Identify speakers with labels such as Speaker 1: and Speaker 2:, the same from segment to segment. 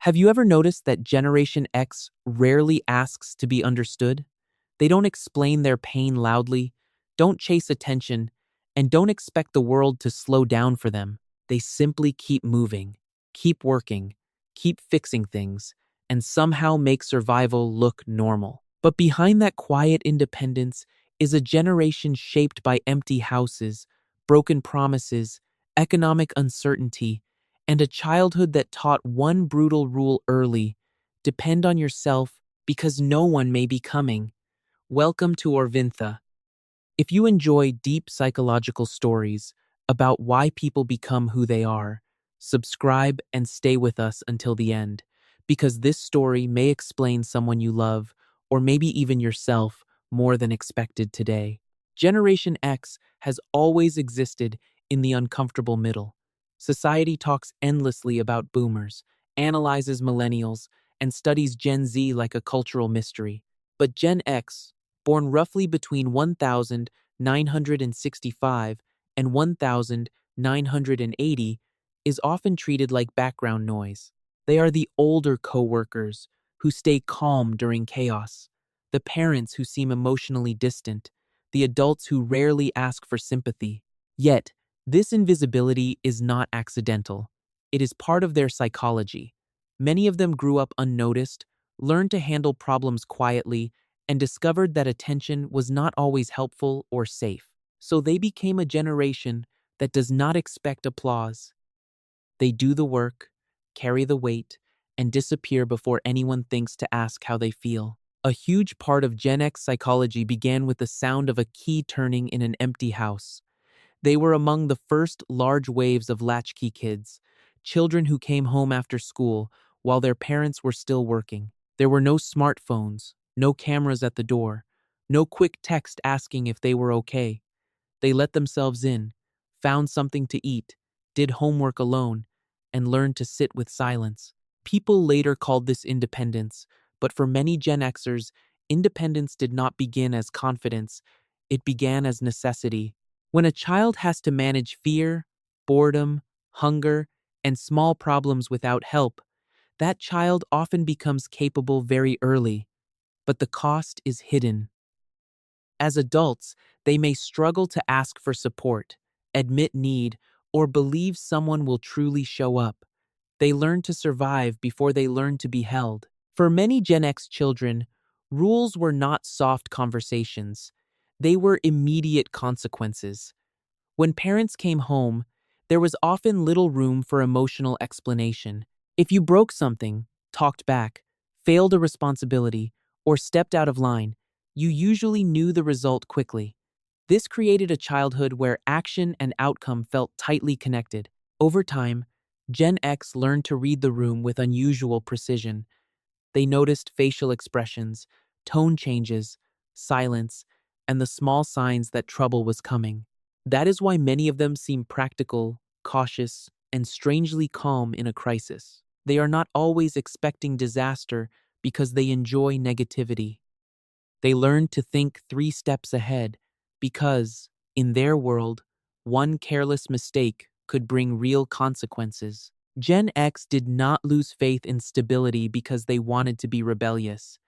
Speaker 1: Have you ever noticed that Generation X rarely asks to be understood? They don't explain their pain loudly, don't chase attention, and don't expect the world to slow down for them. They simply keep moving, keep working, keep fixing things, and somehow make survival look normal. But behind that quiet independence is a generation shaped by empty houses, broken promises, economic uncertainty, and a childhood that taught one brutal rule early: depend on yourself because no one may be coming. Welcome to Orvintha. If you enjoy deep psychological stories about why people become who they are, subscribe and stay with us until the end, because this story may explain someone you love, or maybe even yourself, more than expected today. Generation X has always existed in the uncomfortable middle. Society talks endlessly about boomers, analyzes millennials, and studies Gen Z like a cultural mystery. But Gen X, born roughly between 1965 and 1980, is often treated like background noise. They are the older coworkers who stay calm during chaos, the parents who seem emotionally distant, the adults who rarely ask for sympathy. Yet, this invisibility is not accidental. It is part of their psychology. Many of them grew up unnoticed, learned to handle problems quietly, and discovered that attention was not always helpful or safe. So they became a generation that does not expect applause. They do the work, carry the weight, and disappear before anyone thinks to ask how they feel. A huge part of Gen X psychology began with the sound of a key turning in an empty house. They were among the first large waves of latchkey kids, children who came home after school while their parents were still working. There were no smartphones, no cameras at the door, no quick text asking if they were okay. They let themselves in, found something to eat, did homework alone, and learned to sit with silence. People later called this independence, but for many Gen Xers, independence did not begin as confidence, it began as necessity. When a child has to manage fear, boredom, hunger, and small problems without help, that child often becomes capable very early, but the cost is hidden. As adults, they may struggle to ask for support, admit need, or believe someone will truly show up. They learn to survive before they learn to be held. For many Gen X children, rules were not soft conversations. They were immediate consequences. When parents came home, there was often little room for emotional explanation. If you broke something, talked back, failed a responsibility, or stepped out of line, you usually knew the result quickly. This created a childhood where action and outcome felt tightly connected. Over time, Gen X learned to read the room with unusual precision. They noticed facial expressions, tone changes, silence, and the small signs that trouble was coming. That is why many of them seem practical, cautious, and strangely calm in a crisis. They are not always expecting disaster because they enjoy negativity. They learn to think 3 steps ahead because, in their world, one careless mistake could bring real consequences. Gen X did not lose faith in stability because they wanted to be rebellious.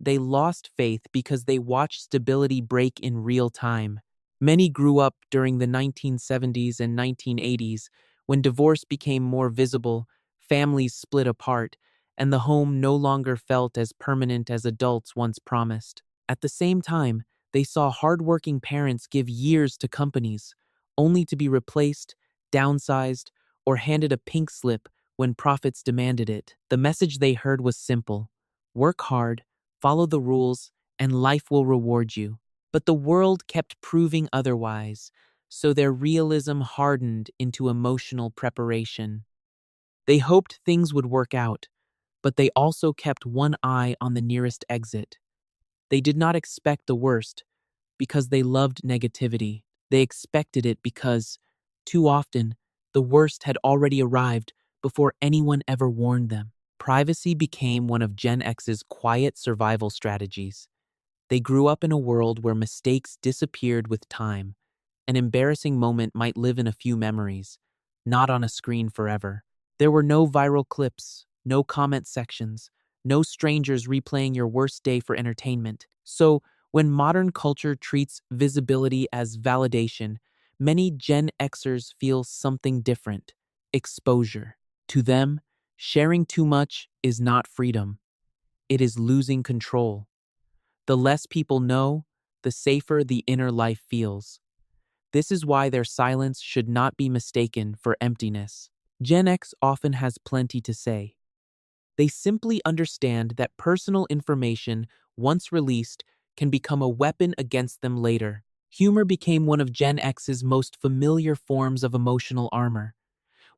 Speaker 1: They lost faith because they watched stability break in real time. Many grew up during the 1970s and 1980s when divorce became more visible, families split apart, and the home no longer felt as permanent as adults once promised. At the same time, they saw hardworking parents give years to companies, only to be replaced, downsized, or handed a pink slip when profits demanded it. The message they heard was simple: work hard, follow the rules, and life will reward you. But the world kept proving otherwise, so their realism hardened into emotional preparation. They hoped things would work out, but they also kept one eye on the nearest exit. They did not expect the worst because they loved negativity. They expected it because, too often, the worst had already arrived before anyone ever warned them. Privacy became one of Gen X's quiet survival strategies. They grew up in a world where mistakes disappeared with time. An embarrassing moment might live in a few memories, not on a screen forever. There were no viral clips, no comment sections, no strangers replaying your worst day for entertainment. So, when modern culture treats visibility as validation, many Gen Xers feel something different: exposure. To them, sharing too much is not freedom, it is losing control. The less people know, the safer the inner life feels. This is why their silence should not be mistaken for emptiness. Gen X often has plenty to say. They simply understand that personal information, once released, can become a weapon against them later. Humor became one of Gen X's most familiar forms of emotional armor.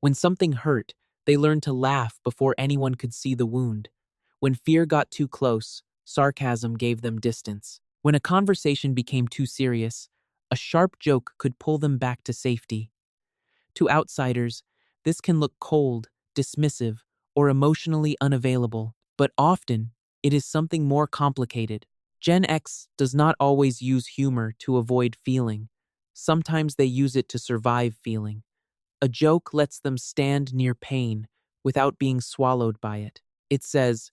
Speaker 1: When something hurt, they learned to laugh before anyone could see the wound. When fear got too close, sarcasm gave them distance. When a conversation became too serious, a sharp joke could pull them back to safety. To outsiders, this can look cold, dismissive, or emotionally unavailable, but often it is something more complicated. Gen X does not always use humor to avoid feeling. Sometimes they use it to survive feeling. A joke lets them stand near pain without being swallowed by it. It says,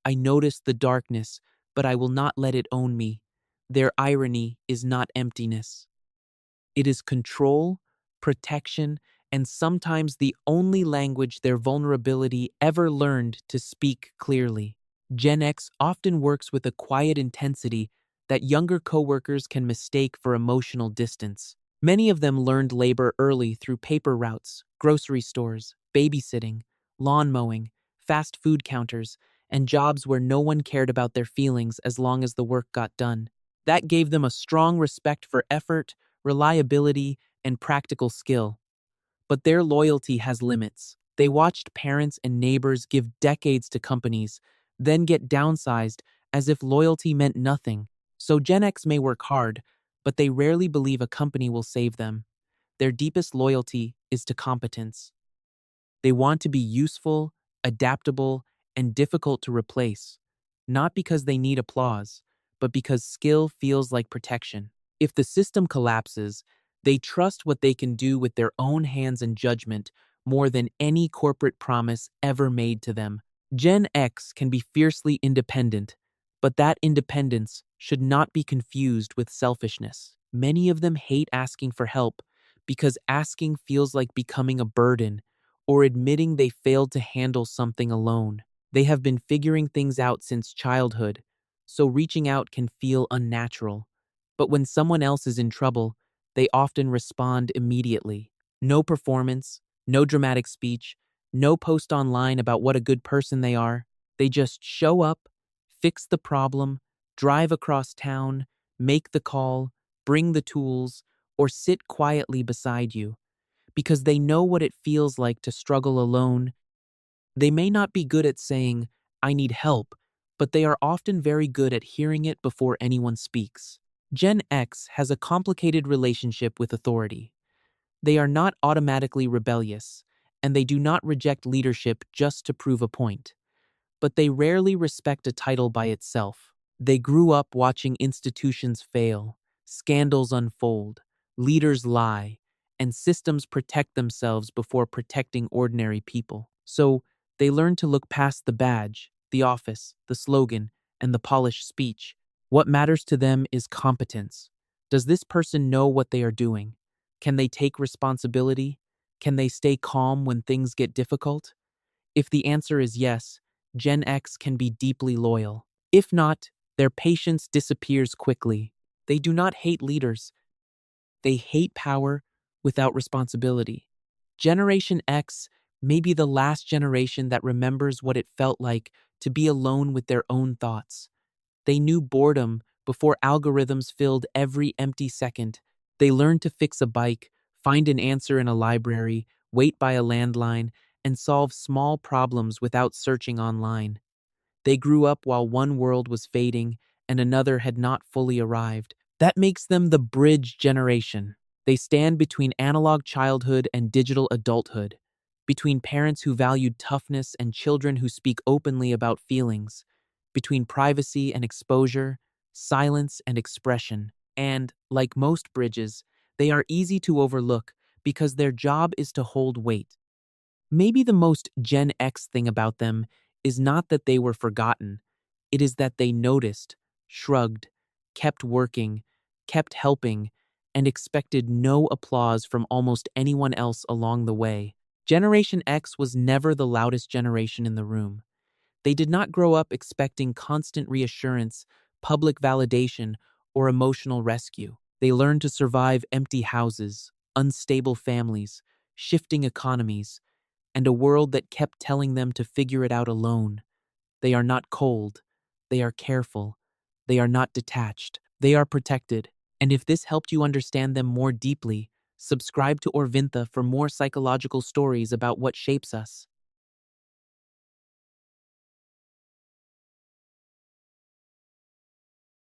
Speaker 1: "I notice the darkness, but I will not let it own me." Their irony is not emptiness. It is control, protection, and sometimes the only language their vulnerability ever learned to speak clearly. Gen X often works with a quiet intensity that younger coworkers can mistake for emotional distance. Many of them learned labor early through paper routes, grocery stores, babysitting, lawn mowing, fast food counters, and jobs where no one cared about their feelings as long as the work got done. That gave them a strong respect for effort, reliability, and practical skill. But their loyalty has limits. They watched parents and neighbors give decades to companies, then get downsized as if loyalty meant nothing. So Gen X may work hard, but they rarely believe a company will save them. Their deepest loyalty is to competence. They want to be useful, adaptable, and difficult to replace, not because they need applause, but because skill feels like protection. If the system collapses, they trust what they can do with their own hands and judgment more than any corporate promise ever made to them. Gen X can be fiercely independent, but that independence should not be confused with selfishness. Many of them hate asking for help because asking feels like becoming a burden or admitting they failed to handle something alone. They have been figuring things out since childhood, so reaching out can feel unnatural. But when someone else is in trouble, they often respond immediately. No performance, no dramatic speech, no post online about what a good person they are. They just show up, fix the problem, drive across town, make the call, bring the tools, or sit quietly beside you. Because they know what it feels like to struggle alone. They may not be good at saying, "I need help," but they are often very good at hearing it before anyone speaks. Gen X has a complicated relationship with authority. They are not automatically rebellious, and they do not reject leadership just to prove a point. But they rarely respect a title by itself. They grew up watching institutions fail, scandals unfold, leaders lie, and systems protect themselves before protecting ordinary people. So, they learn to look past the badge, the office, the slogan, and the polished speech. What matters to them is competence. Does this person know what they are doing? Can they take responsibility? Can they stay calm when things get difficult? If the answer is yes, Gen X can be deeply loyal. If not, their patience disappears quickly. They do not hate leaders, they hate power without responsibility. Generation X may be the last generation that remembers what it felt like to be alone with their own thoughts. They knew boredom before algorithms filled every empty second. They learned to fix a bike, find an answer in a library, wait by a landline, and solve small problems without searching online. They grew up while one world was fading and another had not fully arrived. That makes them the bridge generation. They stand between analog childhood and digital adulthood, between parents who valued toughness and children who speak openly about feelings, between privacy and exposure, silence and expression. And, like most bridges, they are easy to overlook because their job is to hold weight. Maybe the most Gen X thing about them is not that they were forgotten, it is that they noticed, shrugged, kept working, kept helping, and expected no applause from almost anyone else along the way. Generation X was never the loudest generation in the room. They did not grow up expecting constant reassurance, public validation, or emotional rescue. They learned to survive empty houses, unstable families, shifting economies, and a world that kept telling them to figure it out alone. They are not cold. They are careful. They are not detached. They are protected. And if this helped you understand them more deeply, subscribe to Orvintha for more psychological stories about what shapes us.